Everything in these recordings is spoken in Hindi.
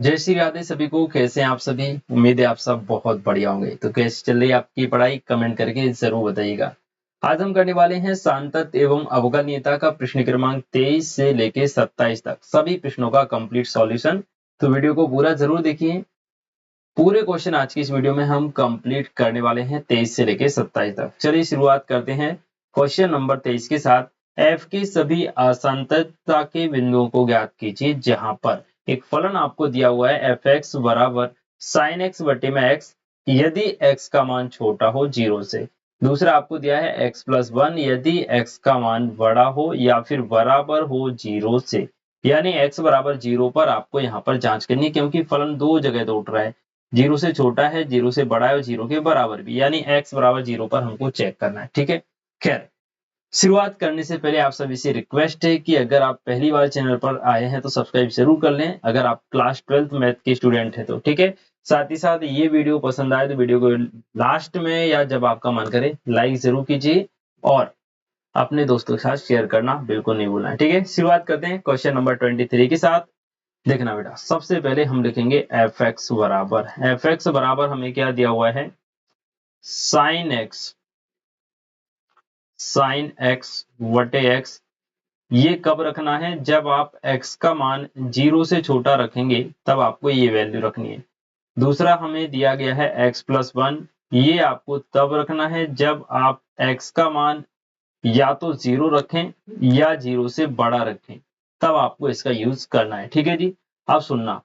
जय श्री राधे सभी को। कैसे हैं आप सभी? उम्मीद है आप सब बहुत बढ़िया होंगे। तो कैसे चल रही है आपकी पढ़ाई, कमेंट करके जरूर बताइएगा। आज हम करने वाले हैं सांतत एवं अवकलनीयता का प्रश्न क्रमांक 23 से लेके 27 तक सभी प्रश्नों का कंप्लीट सॉल्यूशन। तो वीडियो को पूरा जरूर देखिए। पूरे क्वेश्चन आज की इस वीडियो में हम कंप्लीट करने वाले हैं 23 से लेके 27 तक। चलिए शुरुआत करते हैं क्वेश्चन नंबर 23 के साथ। एफ के सभी असंततता के बिंदुओं को ज्ञात कीजिए जहां पर एक फलन आपको दिया हुआ है एफ एक्स बराबर साइन एक्स बटे में एक्स यदि एक्स का मान छोटा हो 0 से। दूसरा आपको दिया है एक्स प्लस 1 यदि एक्स का मान बड़ा हो या फिर बराबर हो 0 से। यानी x बराबर 0 पर आपको यहाँ पर जांच करनी है, क्योंकि फलन दो जगह तो उठ रहा है। 0 से छोटा है, 0 से बड़ा है और 0 के बराबर भी, यानी x बराबर 0 पर हमको चेक करना है। ठीक है, खैर शुरुआत करने से पहले आप सभी से रिक्वेस्ट है कि अगर आप पहली बार चैनल पर आए हैं तो सब्सक्राइब जरूर कर लें, अगर आप क्लास 12th मैथ के स्टूडेंट हैं तो। ठीक है, साथ ही साथ ये वीडियो पसंद आए तो वीडियो को लास्ट में या जब आपका मन करे लाइक जरूर कीजिए और अपने दोस्तों के साथ शेयर करना बिल्कुल नहीं भूलना है। ठीक है, शुरुआत करते हैं क्वेश्चन नंबर 23 के साथ। देखना बेटा, सबसे पहले हम लिखेंगे एफ एक्स बराबर हमें क्या दिया हुआ है, साइन एक्स वटे एक्स। ये कब रखना है, जब आप x का मान 0 से छोटा रखेंगे तब आपको ये वैल्यू रखनी है। दूसरा हमें दिया गया है x प्लस 1, ये आपको तब रखना है जब आप x का मान या तो 0 रखें या 0 से बड़ा रखें, तब आपको इसका यूज करना है। ठीक है जी, अब सुनना,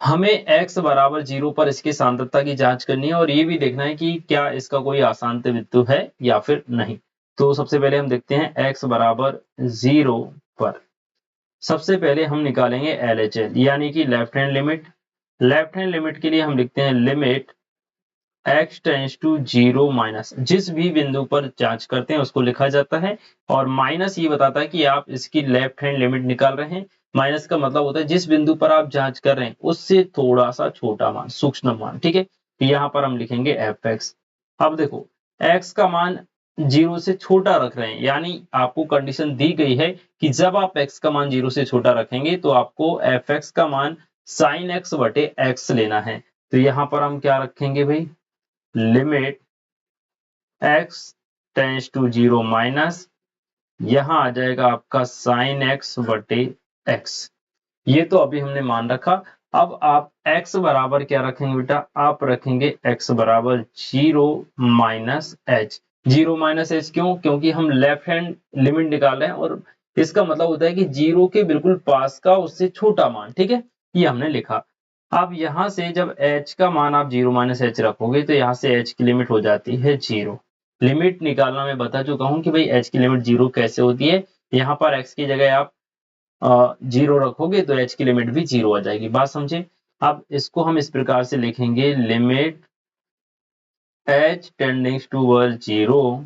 हमें x बराबर 0 पर इसकी सांततता की जांच करनी है और ये भी देखना है कि क्या इसका कोई अशांत बिंदु है या फिर नहीं। तो सबसे पहले हम देखते हैं x बराबर 0 पर सबसे पहले हम निकालेंगे LHL यानी कि left hand limit. Left hand limit के लिए हम लिखते हैं limit x tends to 0 minus, जिस भी बिंदु पर जांच करते हैं उसको लिखा जाता है और माइनस ये बताता है कि आप इसकी लेफ्ट हैंड लिमिट निकाल रहे हैं। माइनस का मतलब होता है जिस बिंदु पर आप जांच कर रहे हैं उससे थोड़ा सा छोटा मान, सूक्ष्म मान। ठीक है, तो यहाँ पर हम लिखेंगे एफ एक्स। अब देखो, x का मान 0 से छोटा रख रहे हैं, यानी आपको कंडीशन दी गई है कि जब आप x का मान 0 से छोटा रखेंगे तो आपको एफ एक्स का मान साइन एक्स बटे एक्स लेना है। तो यहाँ पर हम क्या रखेंगे भाई, limit x tends to 0 minus, यहां आ जाएगा आपका साइन एक्स बटे एक्स। ये तो अभी हमने मान रखा। अब आप x बराबर क्या रखेंगे बेटा, आप रखेंगे x बराबर 0 माइनस एच। 0 माइनस एच क्यों, क्योंकि हम लेफ्ट हैंड लिमिट निकाल रहे हैं और इसका मतलब होता है कि 0 के बिल्कुल पास का उससे छोटा मान। ठीक है, ये हमने लिखा। अब यहां से जब h का मान आप 0 माइनस एच रखोगे तो यहां से h की लिमिट हो जाती है 0। लिमिट निकालना मैं बता चुका हूं कि भाई h की लिमिट 0 कैसे होती है। यहाँ पर x की जगह आप 0 रखोगे तो h की लिमिट भी 0 आ जाएगी। बात समझे? अब इसको हम इस प्रकार से लिखेंगे, लिमिट h टेंडिंग्स टूवर्ड 0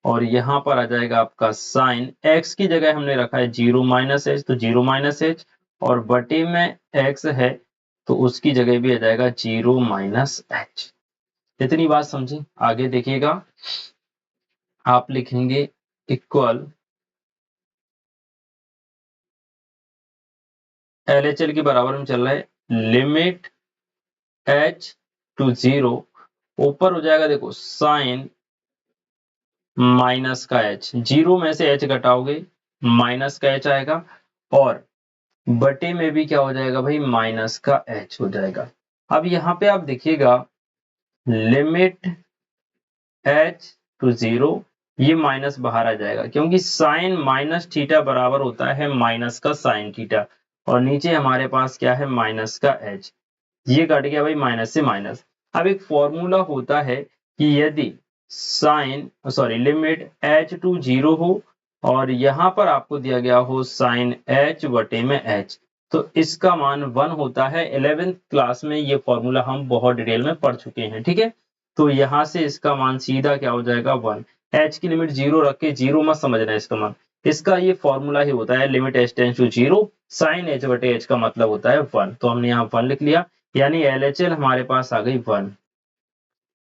और यहाँ पर आ जाएगा आपका साइन x की जगह हमने रखा है 0 माइनस एच, तो 0 माइनस एच और बटे में x है तो उसकी जगह भी आ जाएगा 0 माइनस एच। इतनी बात समझे? आगे देखिएगा, आप लिखेंगे इक्वल LHL के बराबर में चल रहा है लिमिट h टू 0, ऊपर हो जाएगा देखो साइन माइनस का h, 0 में से h घटाओगे माइनस का h आएगा और बटे में भी क्या हो जाएगा भाई, माइनस का h हो जाएगा। अब यहाँ पे आप देखिएगा लिमिट h टू 0, ये माइनस बाहर आ जाएगा क्योंकि साइन माइनस थीटा बराबर होता है माइनस का साइन थीटा और नीचे हमारे पास क्या है, माइनस का h। ये कट गया भाई माइनस से माइनस। अब एक फॉर्मूला होता है कि यदि साइन लिमिट h टू 0 हो और यहाँ पर आपको दिया गया हो साइन h बटे में h, तो इसका मान 1 होता है। 11th क्लास में ये फॉर्मूला हम बहुत डिटेल में पढ़ चुके हैं। ठीक है, तो यहाँ से इसका मान सीधा क्या हो जाएगा, 1। h की लिमिट 0 रख के 0 मत समझना इसका मान, इसका ये फॉर्मूला ही होता है limit h tends to 0 sine h बटे h का मतलब होता है 1। तो हमने यहाँ 1 लिख लिया, यानी LHL हमारे पास आ गई 1,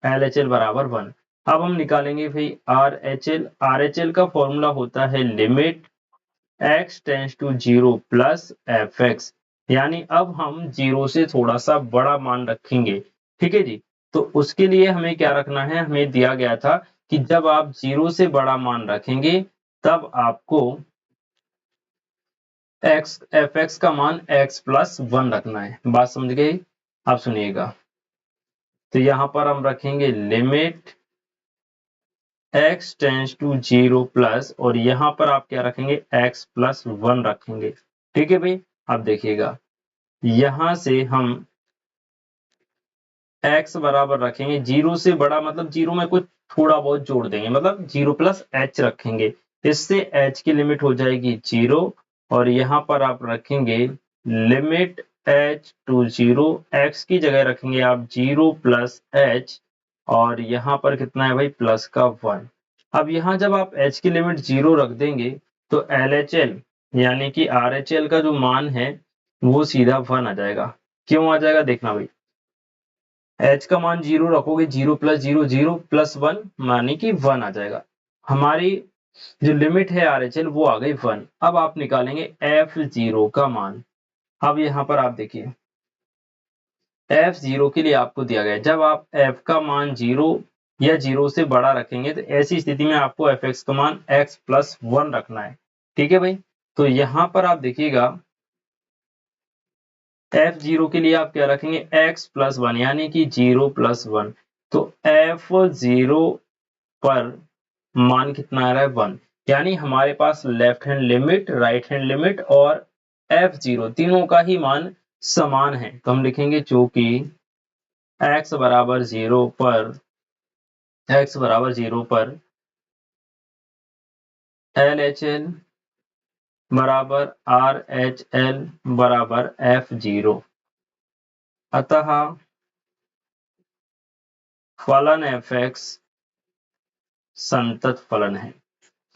LHL बराबर 1। अब हम निकालेंगे भाई RHL। RHL का फॉर्मूला होता है limit x tends to 0 plus f x. यानी अब हम 0 से थोड़ा सा बड़ा मान रखेंगे। ठीक है जी। तो उसके लिए हमें क्या रखना है, हमें दिया गया था कि जब आप 0 से बड़ा मान रखेंगे तब आपको एफ एक्स का मान x प्लस 1 रखना है। बात समझ गए? आप सुनिएगा। तो यहां पर हम रखेंगे limit x tends to 0 plus, और यहां पर आप क्या रखेंगे, x प्लस 1 रखेंगे। ठीक है भाई। अब देखिएगा, यहां से हम x बराबर रखेंगे 0 से बड़ा, मतलब 0 में कुछ थोड़ा बहुत जोड़ देंगे, मतलब 0 प्लस h रखेंगे। इससे h की लिमिट हो जाएगी 0, और यहाँ पर आप रखेंगे लिमिट h टू 0, x की जगह रखेंगे आप 0 प्लस h, और यहाँ पर कितना है भाई, प्लस का 1। अब यहाँ जब आप h की लिमिट 0 रख देंगे तो LHL यानी कि RHL का जो मान है वो सीधा 1 आ जाएगा। क्यों आ जाएगा, देखना भाई। h का मान 0 रखोगे, 0 प्लस 0 0 प्लस 1 मानी कि 1 आ जाएगा। हमारी जो लिमिट है RHL वो आ गई 1। अब आप निकालेंगे f0 का मान। अब यहाँ पर आप देखिए, f0 के लिए आपको दिया गया है, जब आप f का मान 0 या 0 से बड़ा रखेंगे तो ऐसी स्थिति में आपको fx का मान x प्लस 1 रखना है। ठीक है भाई। तो यहाँ पर आप देखिएगा, f0 के लिए आप क्या रखेंगे, x प्लस 1 यानी कि 0 प्लस 1। तो f0 पर मान कितना आ रहा है, 1। यानी हमारे पास left hand limit, right hand limit और f0 तीनों का ही मान समान है। तो हम लिखेंगे चूंकि x बराबर 0 पर LHL बराबर RHL बराबर f0, अतः फलन fx संतत फलन है।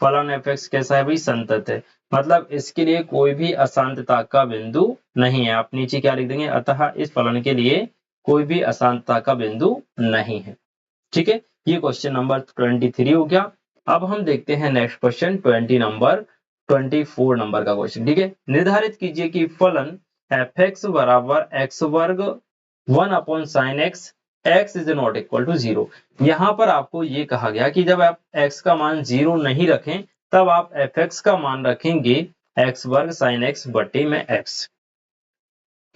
फलन fx कैसा है भाई, संतत है। मतलब इसके लिए कोई भी अशांतता का बिंदु नहीं है। आप नीचे क्या लिख देंगे, अतः इस फलन के लिए कोई भी अशांतता का बिंदु नहीं है। ठीक है। ये क्वेश्चन नंबर 23 हो गया। अब हम देखते हैं नेक्स्ट क्वेश्चन 24 नंबर का क्वेश्चन। ठीक है। निर्धारित कीजिए कि फलन fx बराबर x वर्ग 1 upon sine x, x is not equal to 0। यहाँ पर आपको ये कहा गया कि जब आप x का मान 0 नहीं रखें तब आप fx का मान रखेंगे x वर्ग साइन एक्स बटे में x।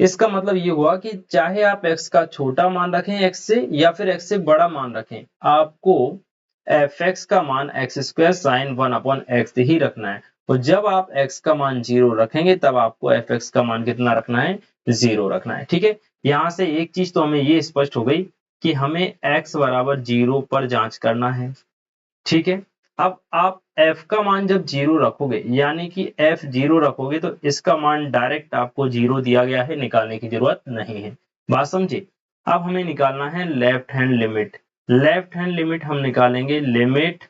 इसका मतलब ये हुआ कि चाहे आप x का छोटा मान रखें x से या फिर x से बड़ा मान रखें, आपको fx का मान x square sine 1 upon x ही रखना है। और जब आप x का मान 0 रखेंगे तब आपको fx का मान कितना रखना है, 0 रखना है। ठीक है। यहाँ से एक चीज तो हमें ये स्पष्ट हो गई कि हमें x बराबर 0 पर जांच करना है। ठीक है। अब आप f का मान जब 0 रखोगे, यानी कि f0 रखोगे, तो इसका मान डायरेक्ट आपको 0 दिया गया है, निकालने की जरूरत नहीं है। बात समझे? अब हमें निकालना है left hand limit. Left hand limit हम निकालेंगे limit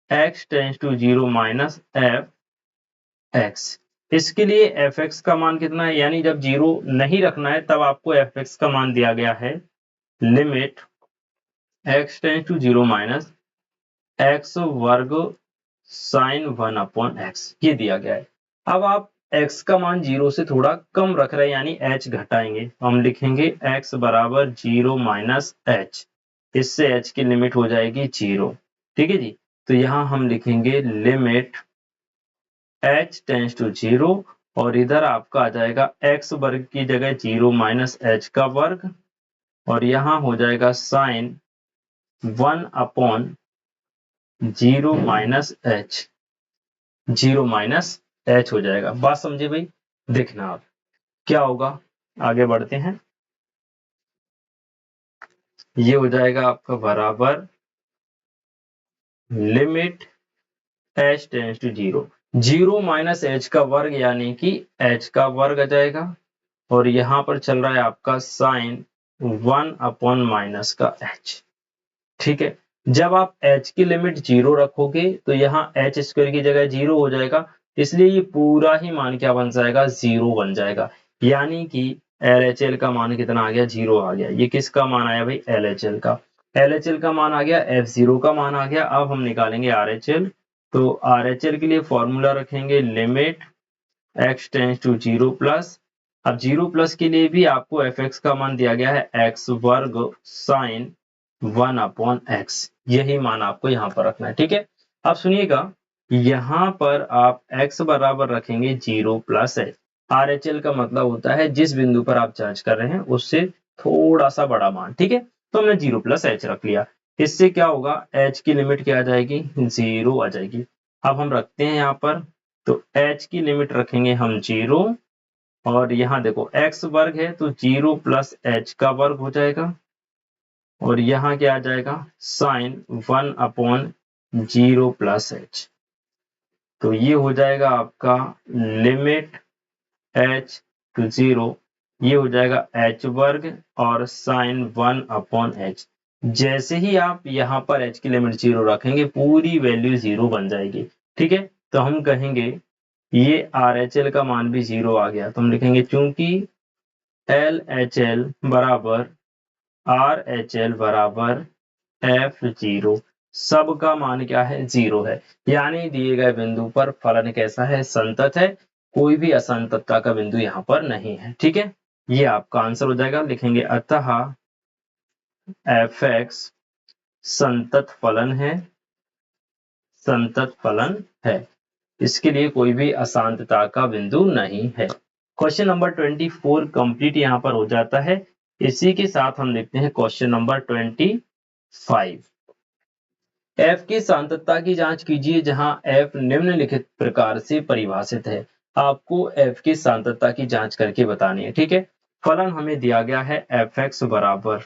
x tends to 0 minus f x. इसके लिए fx का मान कितना है, यानी जब 0 नहीं रखना है तब आपको fx का मान दिया गया है limit x tends to 0 minus x वर्ग साइन 1 अपॉन एक्स, ये दिया गया है। अब आप x का मान 0 से थोड़ा कम रख रहे हैं, यानी h घटाएंगे। हम लिखेंगे x बराबर 0 माइनस h, इससे h की लिमिट हो जाएगी 0। ठीक है जी। तो यहाँ हम लिखेंगे लिमिट h टेंस टू 0, और इधर आपका आ जाएगा x वर्ग की जगह 0 माइनस h का वर्ग, और यहाँ हो जाएगा sine 1 upon 0 minus h, 0 minus h हो जाएगा। बात समझे भाई? देखना आप क्या होगा, आगे बढ़ते हैं। ये हो जाएगा आपका बराबर limit h tends to 0, 0 minus h का वर्ग यानी कि h का वर्ग आ जाएगा, और यहाँ पर चल रहा है आपका साइन 1 अपॉन माइनस का h। ठीक है। जब आप h की लिमिट 0 रखोगे तो यहाँ h स्क्वायर की जगह 0 हो जाएगा, इसलिए ये पूरा ही मान क्या बन जाएगा, 0 बन जाएगा। यानी कि LHL का मान कितना आ गया, 0 आ गया। ये किसका मान आया भाई, LHL का। LHL का मान आ गया, f0 का मान आ गया। अब हम निकालेंगे RHL। तो RHL के लिए फॉर्मूला रखेंगे limit x tends to 0 plus अब 0 प्लस के लिए भी आपको एफ एक्स का मान दिया गया है एक्स वर्ग साइन 1/x, यही मान आपको यहाँ पर रखना है। ठीक है, अब सुनिएगा, यहाँ पर आप x बराबर रखेंगे 0 plus H. R H L का मतलब होता है जिस बिंदु पर आप जांच कर रहे हैं उससे थोड़ा सा बड़ा मान। ठीक है, तो हमने 0 प्लस एच रख लिया। इससे क्या होगा, h की लिमिट क्या आ जाएगी, 0 आ जाएगी। अब हम रखते हैं यहाँ पर, तो h की लिमिट रखेंगे हम 0, और यहाँ देखो x वर्ग है तो 0 प्लस एच का वर्ग हो जाएगा, और यहाँ क्या आ जाएगा, साइन 1/0 प्लस एच। तो ये हो जाएगा आपका लिमिट h टू 0, ये हो जाएगा h वर्ग और साइन 1/h। जैसे ही आप यहाँ पर h की लिमिट 0 रखेंगे पूरी वैल्यू 0 बन जाएगी। ठीक है, तो हम कहेंगे ये RHL का मान भी 0 आ गया, तो हम लिखेंगे चूंकि LHL बराबर RHL बराबर F0, सबका मान क्या है, 0 है। यानी दिए गए बिंदु पर फलन कैसा है, संतत है, कोई भी असंततता का बिंदु यहाँ पर नहीं है। ठीक है, ये आपका आंसर हो जाएगा। लिखेंगे अतः fx संतत फलन है, संतत फलन है, इसके लिए कोई भी अशांतता का बिंदु नहीं है। क्वेश्चन नंबर 24 कंप्लीट यहाँ पर हो जाता है। इसी के साथ हम देखते हैं क्वेश्चन नंबर 25। f की सांततता की जांच कीजिए जहां f निम्नलिखित प्रकार से परिभाषित है। आपको f की सांततता की जांच करके बतानी है। ठीक है, फलन हमें दिया गया है fx बराबर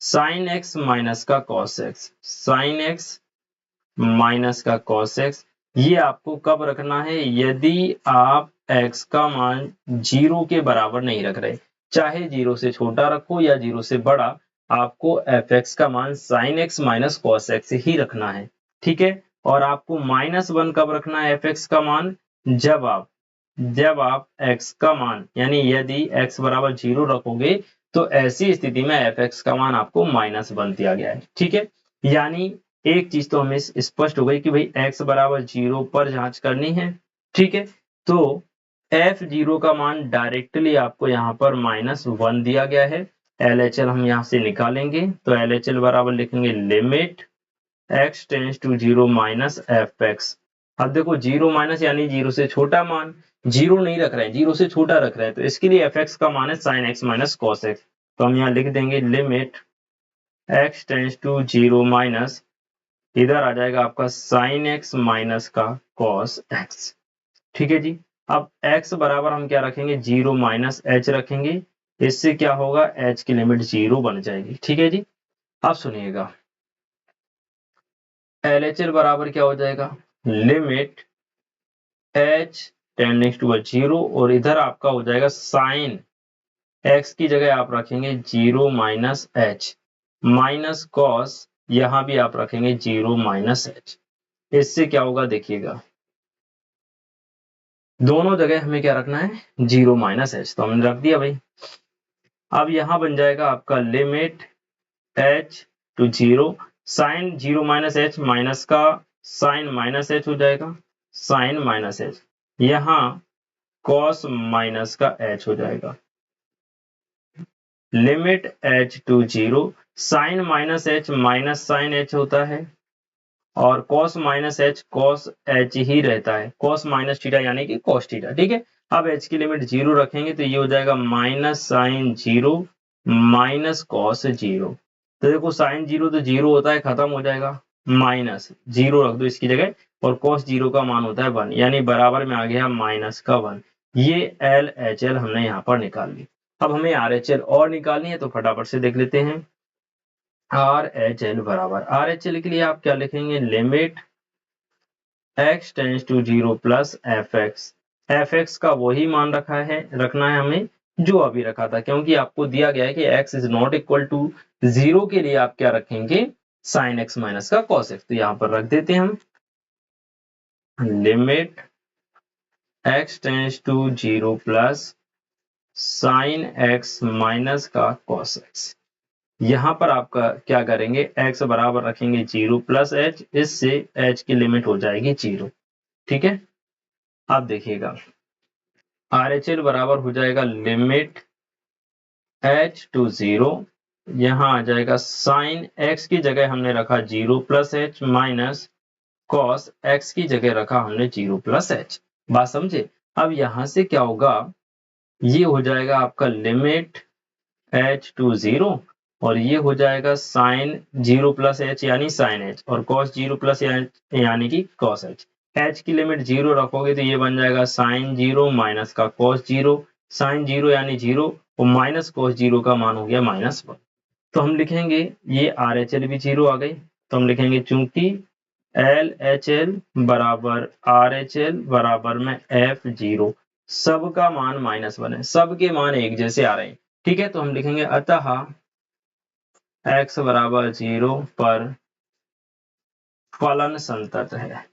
साइन x माइनस का cos x, sine x minus का कॉस x। ये आपको कब रखना है, यदि आप x का मान 0 के बराबर नहीं रख रहे, चाहे 0 से छोटा रखो या 0 से बड़ा, आपको fx का मान sin x minus cos x ही रखना है। ठीक है, और आपको -1 कब रखना है fx का मान, जब आप x का मान यानी यदि x बराबर 0 रखोगे तो ऐसी स्थिति में fx का मान आपको -1 दिया गया है। ठीक है, यानी एक चीज तो हमें स्पष्ट हो गई कि भाई x बराबर 0 पर जांच करनी है। ठीक है, तो f0 का मान डायरेक्टली आपको यहाँ पर -1 दिया गया है। LHL हम यहाँ से निकालेंगे, तो LHL बराबर लिखेंगे limit x tends to 0 minus fx। अब देखो 0 माइनस यानी 0 से छोटा मान, 0 नहीं रख रहे हैं, 0 से छोटा रख रहे हैं, तो इसके लिए fx का मान है sin x minus cos x। तो हम यहाँ लिख देंगे limit x tends to 0 minus, इधर आ जाएगा आपका sin x माइनस का cos x। ठीक है जी, अब x बराबर हम क्या रखेंगे, 0 माइनस h रखेंगे। इससे क्या होगा, h की लिमिट 0 बन जाएगी। ठीक है जी, अब सुनिएगा, LHL बराबर क्या हो जाएगा, लिमिट h टेंडिंग टू 0, और इधर आपका हो जाएगा साइन x की जगह आप रखेंगे 0 माइनस h माइनस कॉस, यहां भी आप रखेंगे 0 माइनस h। इससे क्या होगा देखिएगा, दोनों जगह हमें क्या रखना है, 0 माइनस h, तो हमने रख दिया भाई। अब यहां बन जाएगा आपका limit h to 0, sine 0 minus h minus का साइन माइनस h हो जाएगा, साइन माइनस h, यहाँ कॉस माइनस का h हो जाएगा। Limit h to 0, sine minus h minus sine h होता है, और cos minus h cos h ही रहता है, cos माइनस थीटा यानी कि cos थीटा। ठीक है, अब h की लिमिट 0 रखेंगे तो ये हो जाएगा माइनस साइन 0 माइनस कॉस 0। तो देखो साइन 0 तो 0 होता है, खत्म हो जाएगा, माइनस 0 रख दो इसकी जगह, और cos 0 का मान होता है 1, यानी बराबर में आ गया माइनस का 1। ये LHL हमने यहाँ पर निकाल ली। अब हमें RHL और निकालनी है, तो फटाफट से देख लेते हैं। RHL बराबर, RHL के लिए आप क्या लिखेंगे, limit x tends to 0 plus fx। fx का वही मान रखना है हमें जो अभी रखा था, क्योंकि आपको दिया गया है कि x is not equal to 0 के लिए आप क्या रखेंगे, sin x माइनस का cos x। तो यहाँ पर रख देते हैं हम limit x tends to 0 plus sin x minus का cos x। यहाँ पर आपका क्या करेंगे, x बराबर रखेंगे 0 प्लस h, इससे h की लिमिट हो जाएगी 0। ठीक है, अब देखिएगा RHL बराबर हो जाएगा लिमिट h टू 0, यहाँ आ जाएगा साइन x की जगह हमने रखा 0 plus h minus cos x की जगह रखा हमने 0 प्लस h। बात समझे? अब यहाँ से क्या होगा, ये हो जाएगा आपका लिमिट h टू 0 और ये हो जाएगा साइन 0 प्लस h यानी साइन h और कॉस 0 प्लस यानी कि कॉस h। h की लिमिट 0 रखोगे तो ये बन जाएगा साइन 0 माइनस का कॉस 0, साइन 0 यानी 0 और माइनस कॉस 0 का मान हो गया -1। तो हम लिखेंगे ये RHL भी 0 आ गई, तो हम लिखेंगे चूंकि LHL बराबर RHL बराबर में F0, सबका मान -1 है, सबके मान एक जैसे आ रहे हैं। ठीक है, तो हम लिखेंगे अतः x बराबर 0 पर फलन संतत है,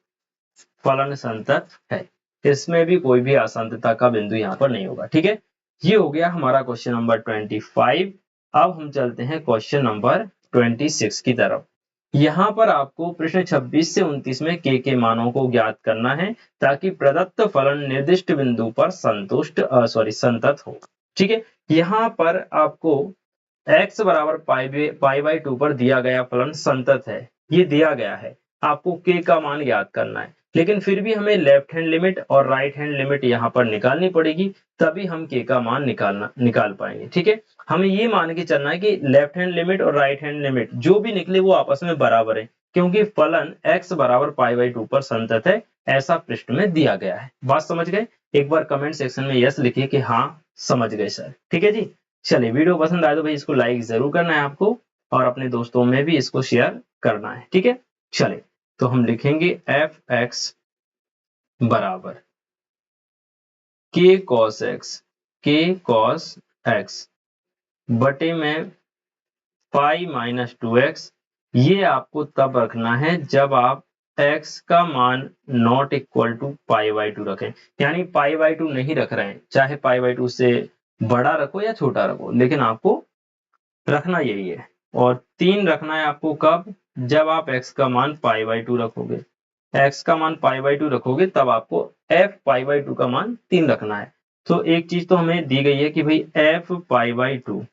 फलन संतत है, इसमें भी कोई भी असंतता का बिंदु यहाँ पर नहीं होगा। ठीक है, ये हो गया हमारा क्वेश्चन नंबर 25। अब हम चलते हैं क्वेश्चन नंबर 26 की तरफ। यहाँ पर आपको प्रश्न 26 से 29 में के मानों को ज्ञात करना है ताकि प्रदत्त फलन निर्दिष्ट बिंदु पर संतत हो। ठीक है, यहाँ पर आपको x बराबर पाई बाई 2 पर दिया गया फलन संतत है, ये दिया गया है, आपको k का मान ज्ञात करना है, लेकिन फिर भी हमें लेफ्ट हैंड लिमिट और राइट हैंड लिमिट यहाँ पर निकालनी पड़ेगी, तभी हम k का मान निकाल पाएंगे। ठीक है, हमें ये मान के चलना है कि लेफ्ट हैंड लिमिट और राइट हैंड लिमिट जो भी निकले वो आपस में बराबर है, क्योंकि फलन x बराबर पाई बाई 2 पर संतत है, ऐसा पृष्ठ में दिया गया है। बात समझ गए? एक बार कमेंट सेक्शन में यस लिखिए कि हाँ समझ गए सर। ठीक है जी, चलिए वीडियो पसंद आए तो भाई इसको लाइक जरूर करना है आपको और अपने दोस्तों में भी इसको शेयर करना है। ठीक है, चलिए तो हम लिखेंगे एफ एक्स बराबर के कॉस एक्स बटे में पाई माइनस 2x। ये आपको तब रखना है जब आप x का मान not equal to pi by 2 रखें, यानी पाई बाई 2 नहीं रख रहे हैं, चाहे पाई बाई 2 से बड़ा रखो या छोटा रखो, लेकिन आपको रखना यही है। और 3 रखना है आपको कब, जब आप x का मान पाई बाई 2 रखोगे, x का मान पाई बाई 2 रखोगे तब आपको f पाई बाई 2 का मान 3 रखना है। तो एक चीज तो हमें दी गई है कि भाई f पाई बाई 2,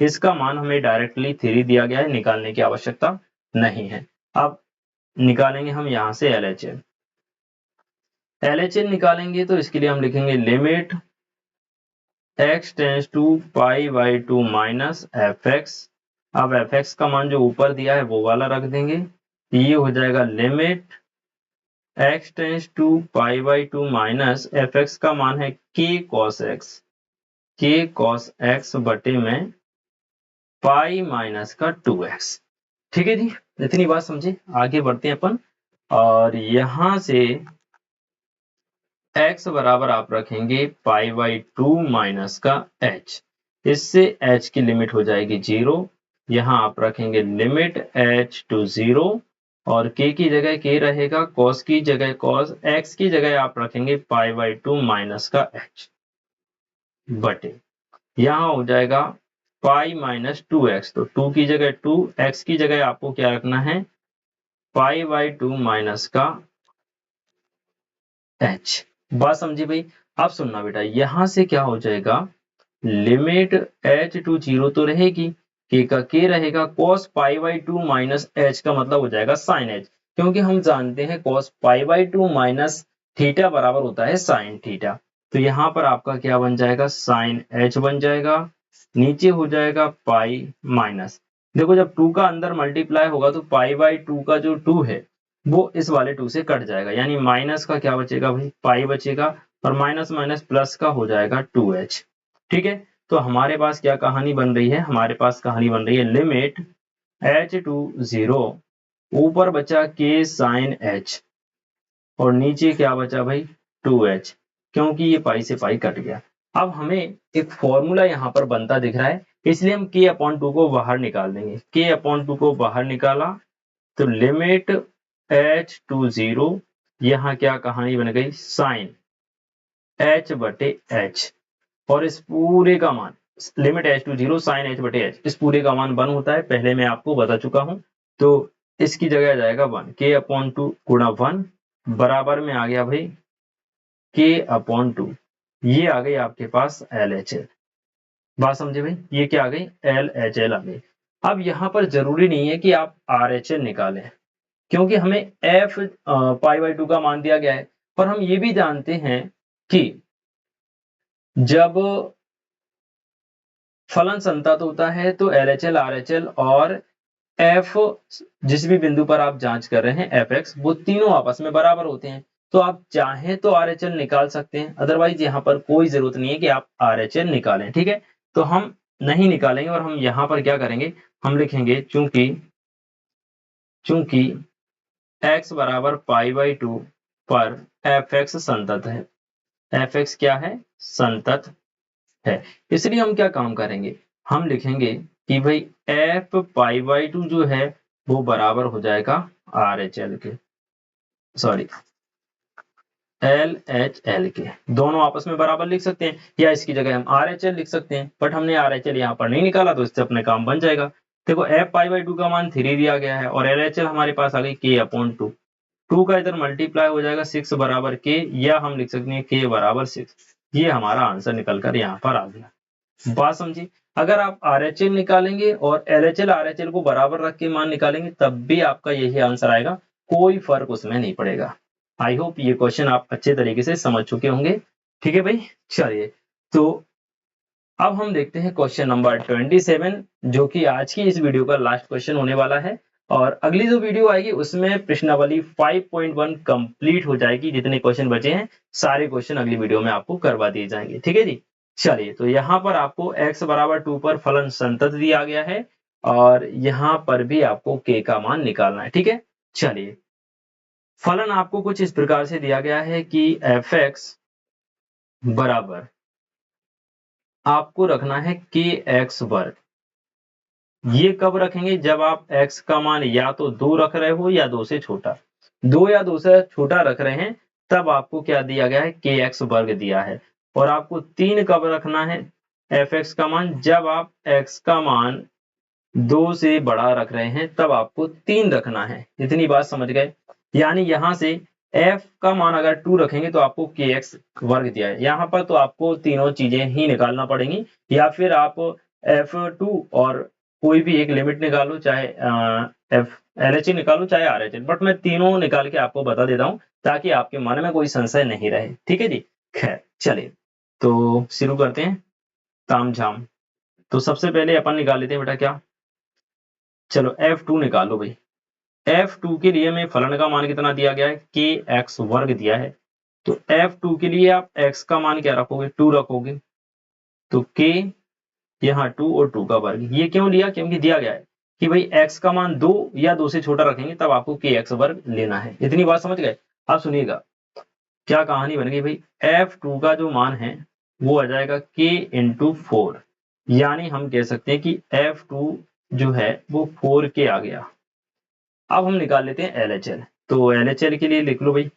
इसका मान हमें डायरेक्टली 3 दिया गया है, निकालने की आवश्यकता नहीं है। अब निकालेंगे हम यहाँ से LHL निकालेंगे, तो इसके लिए हम लिखेंगे limit x tends to pi by 2 minus fx। अब fx का मान जो ऊपर दिया है वो वाला रख देंगे, ये हो जाएगा limit x tends to pi by 2 minus fx का मान है k cos x बटे में पाई माइनस का 2x। ठीक है जी, इतनी बात समझे, आगे बढ़ते हैं अपन। और यहां से x बराबर आप रखेंगे पाई बाई 2 माइनस का h, इससे h की लिमिट हो जाएगी 0, यहाँ आप रखेंगे लिमिट h टू 0 और k की जगह k रहेगा, cos की जगह cos, x की जगह आप रखेंगे पाई बाई 2 माइनस का h बटे, यहाँ हो जाएगा पाई माइनस 2x, तो 2 की जगह 2, x की जगह आपको क्या रखना है पाई बाई 2 माइनस का h। बात समझी भाई? अब सुनना बेटा, यहां से क्या हो जाएगा, लिमिट h टू 0 तो रहेगी, k का k रहेगा, cos pi by 2 minus h का मतलब हो जाएगा sin h, क्योंकि हम जानते हैं cos pi by 2 minus theta बराबर होता है sin थीटा। तो यहाँ पर आपका क्या बन जाएगा, sin h बन जाएगा, नीचे हो जाएगा पाई माइनस, देखो जब 2 का अंदर मल्टीप्लाई होगा तो पाई बाई 2 का जो 2 है वो इस वाले 2 से कट जाएगा, यानी माइनस का क्या बचेगा भाई, पाई बचेगा, और माइनस माइनस प्लस का हो जाएगा 2h। ठीक है, तो हमारे पास क्या कहानी बन रही है, हमारे पास कहानी बन रही है लिमिट h टू 0, ऊपर बचा k sin h और नीचे क्या बचा भाई 2h, क्योंकि ये पाई से पाई कट गया। अब हमें एक फॉर्मूला यहाँ पर बनता दिख रहा है, इसलिए हम k अपॉन 2 को बाहर निकाल देंगे, k अपॉन 2 को बाहर निकाला तो लिमिट h टू 0, यहाँ क्या कहानी बन गई साइन h बटे h, और इस पूरे का मान limit h to 0 sine h बटे h, इस पूरे का मान 1 होता है, पहले मैं आपको बता चुका हूं। तो इसकी जगह जाएगा 1, k अपॉन 2 गुणा 1 बराबर में आ गया भाई k/2, ये आ गई आपके पास LHL। बात समझे भाई, ये क्या आ गई, LHL आ गई। अब यहाँ पर जरूरी नहीं है कि आप RHL निकालें, क्योंकि हमें f π/2 का मान दिया गया है, पर हम ये भी जानते हैं कि जब फलन संतत होता है तो LHL, RHL और f जिस भी बिंदु पर आप जांच कर रहे हैं fx, वो तीनों आपस में बराबर होते हैं। तो आप चाहें तो RHL निकाल सकते हैं, अदरवाइज यहाँ पर कोई जरूरत नहीं है कि आप RHL निकालें। ठीक है, तो हम नहीं निकालेंगे और हम यहाँ पर क्या करेंगे, हम लिखेंगे चूंकि x बराबर π/2 पर fx संतत है, fx क्या है, संतत है, इसलिए हम क्या काम करेंगे, हम लिखेंगे कि भाई f π/2 जो है वो बराबर हो जाएगा RHL के, सॉरी LHL के, दोनों आपस में बराबर लिख सकते हैं, या इसकी जगह हम RHL लिख सकते हैं, बट हमने RHL यहाँ पर नहीं निकाला तो इससे अपने काम बन जाएगा। देखो f π/2 का मान 3 दिया गया है और LHL हमारे पास आ गई k/2, 2 का इधर मल्टीप्लाई हो जाएगा 6 बराबर k, या हम लिख सकते हैं k बराबर 6। ये हमारा आंसर निकल कर यहाँ पर आ गया। बात समझी, अगर आप RHL निकालेंगे और LHL RHL को बराबर रख के मान निकालेंगे तब भी आपका यही आंसर आएगा, कोई फर्क उसमें नहीं पड़ेगा। आई होप ये क्वेश्चन आप अच्छे तरीके से समझ चुके होंगे। ठीक है भाई, चलिए तो अब हम देखते हैं क्वेश्चन नंबर 27, जो कि आज की इस वीडियो का लास्ट क्वेश्चन होने वाला है। और अगली जो वीडियो आएगी उसमें प्रश्नावली 5.1 कंप्लीट हो जाएगी, जितने क्वेश्चन बचे हैं सारे क्वेश्चन अगली वीडियो में आपको करवा दिए जाएंगे। ठीक है जी, चलिए तो यहाँ पर आपको x बराबर 2 पर फलन संतत दिया गया है और यहाँ पर भी आपको k का मान निकालना है। ठीक है, चलिए फलन आपको कुछ इस प्रकार से दिया गया है कि fx बराबर आपको रखना है kx वर्ग। ये कब रखेंगे, जब आप x का मान या तो 2 रख रहे हो या 2 से छोटा, 2 या 2 से छोटा रख रहे हैं तब आपको क्या दिया गया है, kx वर्ग दिया है। और आपको 3 कब रखना है fx का मान, जब आप x का मान 2 से बड़ा रख रहे हैं तब आपको 3 रखना है। इतनी बात समझ गए, यानी यहां से f का मान अगर 2 रखेंगे तो आपको kx वर्ग दिया है, यहाँ पर तो आपको तीनों चीजें ही निकालना पड़ेंगी, या फिर आप f2 और कोई भी एक लिमिट निकालो, चाहे LHL निकालो चाहे RHL, बट मैं तीनों निकाल के आपको बता देता हूँ ताकि आपके मन में कोई संशय नहीं रहे। ठीक है जी, खैर चलिए तो शुरू करते हैं ताम झाम। तो सबसे पहले अपन निकाल लेते हैं बेटा क्या, चलो f2 निकालो भाई। f2 के लिए हमें फलन का मान कितना दिया गया है, kx वर्ग दिया है। तो f2 के लिए आप x का मान क्या रखोगे, 2 रखोगे, तो k यहाँ 2 और 2 का वर्ग। ये क्यों लिया, क्योंकि दिया गया है कि भाई x का मान 2 या 2 से छोटा रखेंगे तब आपको kx वर्ग लेना है। इतनी बात समझ गए। अब सुनिएगा क्या कहानी बन गई भाई, f2 का जो मान है वो आ जाएगा k इंटू 4, यानी हम कह सकते हैं कि f2 जो है वो 4k आ गया। अब हम निकाल लेते हैं LHL, तो LHL के लिए लिख लो भाई,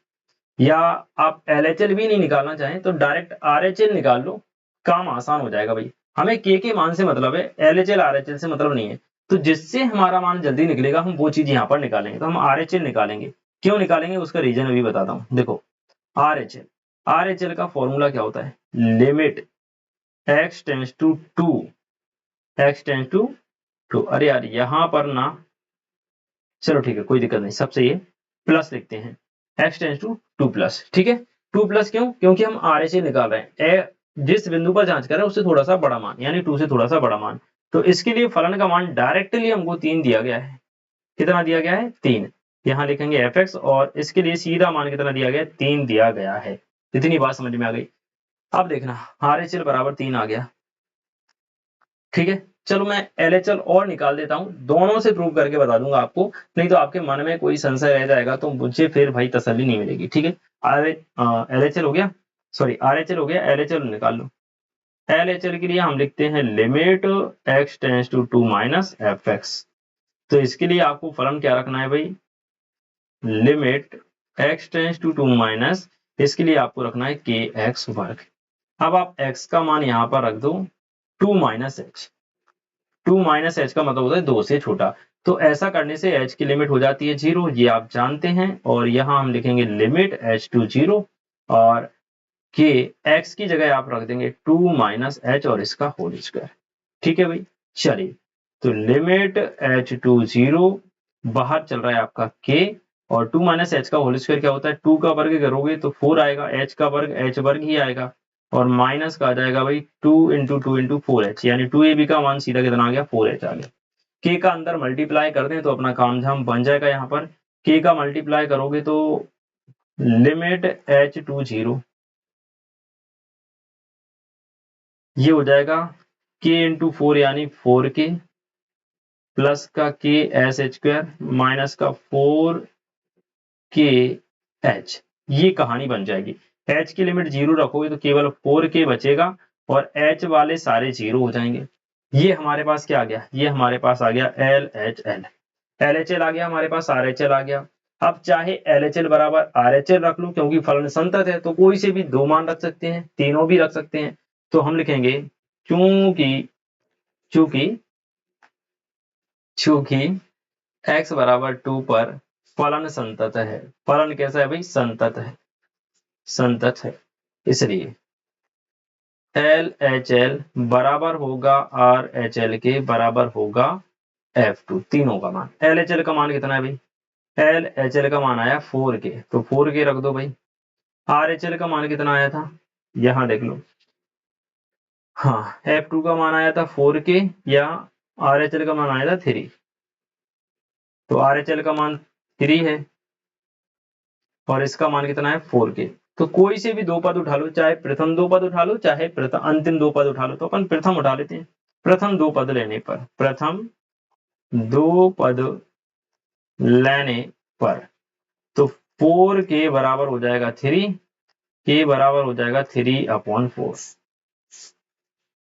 या आप LHL भी नहीं निकालना चाहें तो डायरेक्ट RHL निकाल लो, काम आसान हो जाएगा भाई। हमें के मान से मतलब है, LHL RHL से मतलब नहीं है। तो जिससे हमारा मान जल्दी निकलेगा हम वो चीज यहाँ पर निकालेंगे, तो हम RHL निकालेंगे। क्यों निकालेंगे उसका रीजन अभी बताता हूँ। देखो RHL का फॉर्मूला क्या होता है, लिमिट x टेंस टू 2, अरे यार यहाँ पर ना, चलो ठीक है कोई दिक्कत नहीं, सबसे ये प्लस लिखते हैं, x टेंस टू 2 प्लस। ठीक है, 2 प्लस क्यों, क्योंकि हम RHL निकाल रहे हैं, जिस बिंदु पर जांच कर रहे हैं उससे थोड़ा सा बड़ा मान, यानी 2 से थोड़ा सा बड़ा मान। तो इसके लिए फलन का मान डायरेक्टली हमको 3 दिया गया है। कितना दिया गया है, 3। यहाँ लिखेंगे fx और इसके लिए सीधा मान कितना दिया गया है, 3 दिया गया है। इतनी बात समझ में आ गई। अब देखना RHL बराबर 3 आ गया। ठीक है, चलो मैं LHL और निकाल देता हूं, दोनों से प्रूव करके बता दूंगा आपको, नहीं तो आपके मन में कोई संशय रह जाएगा तो मुझे फिर भाई तसल्ली नहीं मिलेगी। ठीक है, LHL हो गया, सॉरी RHL हो गया, LHL निकाल लो। LHL के लिए हम लिखते हैं limit x tends to 2 minus fx। तो इसके लिए आपको फलन क्या रखना है भाई, limit x tends to 2 minus, इसके लिए आपको रखना है kx वर्ग। अब आप x का मान यहाँ पर रख दो 2 माइनस h, 2 माइनस h का मतलब होता है 2 से छोटा। तो ऐसा करने से h की लिमिट हो जाती है 0, ये आप जानते हैं। और यहाँ हम लिखेंगे लिमिट h टू 0 और k x की जगह आप रख देंगे 2 माइनस h और इसका होल स्क्वायर। ठीक है भाई, चलिए तो लिमिट h टू 0, बाहर चल रहा है आपका k और 2 माइनस h का होल स्क्वायर क्या होता है, 2 का वर्ग करोगे तो 4 आएगा, h का वर्ग h वर्ग ही आएगा और माइनस का आ जाएगा भाई 2 इंटू 2 इंटू 4h, यानी 2ab का मान सीधा कितना आ गया, 4h आ गया। k का अंदर मल्टीप्लाई कर दें तो अपना काम झाम बन जाएगा। यहाँ पर k का मल्टीप्लाई करोगे तो लिमिट h टू 0 ये हो जाएगा k इंटू 4 यानी 4k प्लस का k एस स्क्वायर माइनस का 4k h, ये कहानी बन जाएगी। h की लिमिट 0 रखोगे तो केवल 4k बचेगा और h वाले सारे 0 हो जाएंगे। ये हमारे पास क्या आ गया, ये हमारे पास आ गया LHL, LHL आ गया हमारे पास, RHL आ गया। अब चाहे LHL बराबर RHL रख लो, क्योंकि फलन संतत है तो कोई से भी दो मान रख सकते हैं, तीनों भी रख सकते हैं। तो हम लिखेंगे चूंकि x बराबर 2 पर फलन संतत है। फलन कैसा है भाई, संतत है, संतत है, इसलिए LHL बराबर होगा RHL के बराबर होगा F2, तीनों का मान। LHL का मान कितना है भाई, LHL का मान आया 4k, तो 4k रख दो भाई। RHL का मान कितना आया था, यहां देख लो, हाँ F2 का मान आया था 4k या RHL का मान आया था 3, तो RHL का मान 3 है और इसका मान कितना है 4k। तो कोई से भी दो पद उठा लो, चाहे प्रथम दो पद उठा लो चाहे अंतिम दो पद उठा लो। तो अपन प्रथम उठा लेते हैं। प्रथम दो पद लेने पर, प्रथम दो पद लेने पर तो 4k बराबर हो जाएगा 3, k बराबर हो जाएगा 3/4,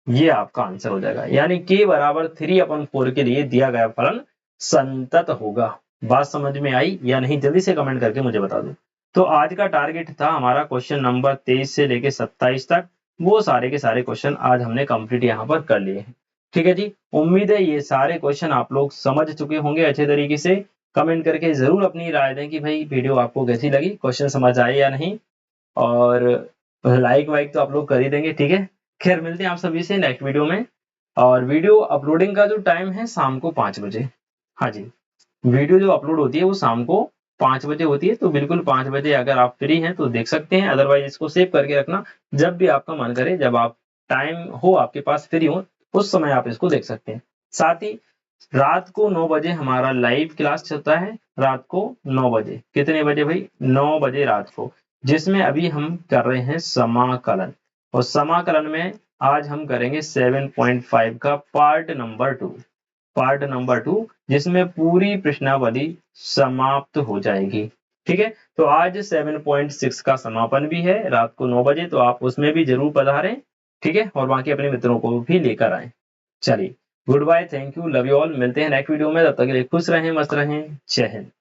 ये आपका आंसर हो जाएगा। यानी k बराबर 3/4 के लिए दिया गया फलन संतत होगा। बात समझ में आई या नहीं, जल्दी से कमेंट करके मुझे बता दो। तो आज का टारगेट था हमारा क्वेश्चन नंबर 23 से लेके 27 तक, वो सारे के सारे क्वेश्चन आज हमने कंप्लीट यहाँ पर कर लिए हैं। ठीक है जी, उम्मीद है ये सारे क्वेश्चन आप लोग समझ चुके होंगे अच्छे तरीके से। कमेंट करके जरूर अपनी राय दें कि भाई वीडियो आपको कैसी लगी, क्वेश्चन समझ आए या नहीं, और लाइक वाइक तो आप लोग कर ही देंगे। ठीक है, खैर मिलते हैं आप सभी से नेक्स्ट वीडियो में। और वीडियो अपलोडिंग का जो टाइम है शाम को 5 बजे। हाँ जी, वीडियो जो अपलोड होती है वो शाम को 5 बजे होती है, तो बिल्कुल 5 बजे अगर आप फ्री हैं तो देख सकते हैं। अदरवाइज इसको सेव करके रखना, जब भी आपका मन करे, जब आप टाइम हो आपके पास फ्री हो उस समय आप इसको देख सकते हैं। साथ ही रात को 9 बजे हमारा लाइव क्लास चलता है, रात को 9 बजे। कितने बजे भाई, 9 बजे रात को, जिसमें अभी हम कर रहे हैं समाकलन। और समाकलन में आज हम करेंगे 7.5 का पार्ट नंबर 2, जिसमें पूरी प्रश्नावली समाप्त हो जाएगी। ठीक है, तो आज 7.6 का समापन भी है रात को 9 बजे, तो आप उसमें भी जरूर पधारें। ठीक है, और बाकी अपने मित्रों को भी लेकर आए। चलिए, good bye, thank you, love you all. मिलते हैं नेक्स्ट वीडियो में, तब तक के लिए खुश रहें, मस्त रहें, जय हिंद।